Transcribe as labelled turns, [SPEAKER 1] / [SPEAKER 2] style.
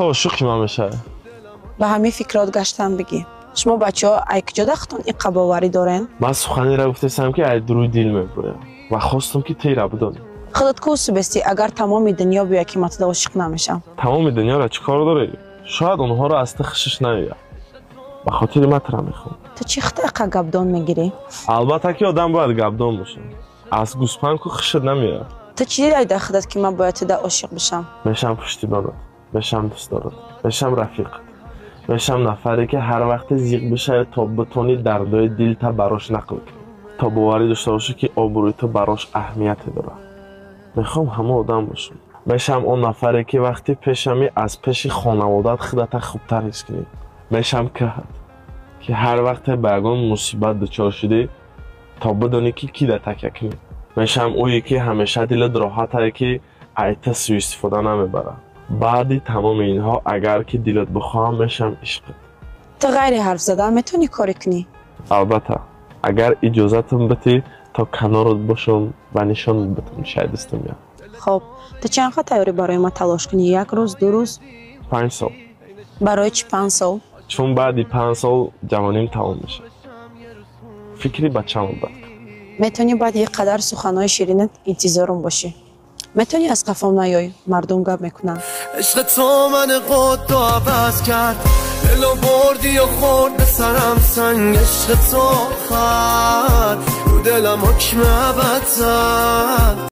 [SPEAKER 1] عاشقی من میشه.
[SPEAKER 2] به همین فکرات گشتم بگی. شما بچه‌ها ای کجا دختون این قباوری دارن؟
[SPEAKER 1] من سخنی را گفتم که ای دروی دل میبره و خواستم که تیرا بدون.
[SPEAKER 2] خودت کوسو بستی اگر تمام دنیا بیا که مت عاشق نمیشم.
[SPEAKER 1] تمام دنیا را چیکار داری؟ شاید اونها رو از تخشش نمیاد. به خاطر من ترا میخوام.
[SPEAKER 2] تو چی خطا گبدان میگیری؟
[SPEAKER 1] البته که آدم باید گبدان باشه. از گوسپند کو خشت نمیاد.
[SPEAKER 2] تو چی رای دخدت که من باید تو عاشق بشم؟
[SPEAKER 1] میشم پشتیبانت، میشم دوست دارت، میشم رفیق، میشم نفری که هر وقت زیغ بشه تا بتونی دردای دل تا براش نقل کنی، تا باوری داشته باشی که آبروی تو براش اهمیت داره. میخوام همه آدم باشم. میشم اون نفری که وقتی پیشمی از پیش خانوادت خودت خوبتر حس کنی. میشم که هر وقت به یگان مصیبت دچار شدی تا بدونی که کی تکیه کنی. میشم اویی که همیشه دلت راحته که ایت سوء استفاده نمیبره. بعد تمام اینها اگر که دلت بخوام میشم عشقت.
[SPEAKER 2] تو غیر حرف زدن میتونی کاری کنی؟
[SPEAKER 1] البته اگر اجازهتون بدی تا کنارت باشم و نشان بدم شاید دستم میاد.
[SPEAKER 2] خب تو چند وقت تیاری برای ما تلاش کنی؟ 1 روز 2 روز؟
[SPEAKER 1] 5 سال.
[SPEAKER 2] برای چی 5 سال؟
[SPEAKER 1] چون بعد 5 سال جوانیم تمام میشه. فکری بچه‌ام بود.
[SPEAKER 2] میتونی بعد یک قدر سخنهای شیرینت انتظارم باشی. میتونی از قفام نیای مردم گپ میکنن.
[SPEAKER 3] عشق تو من قد تو عوض کرد، دلو بردی و خورد به سرم سنگ. عشق تو خد رو دلم حکم ابد زد.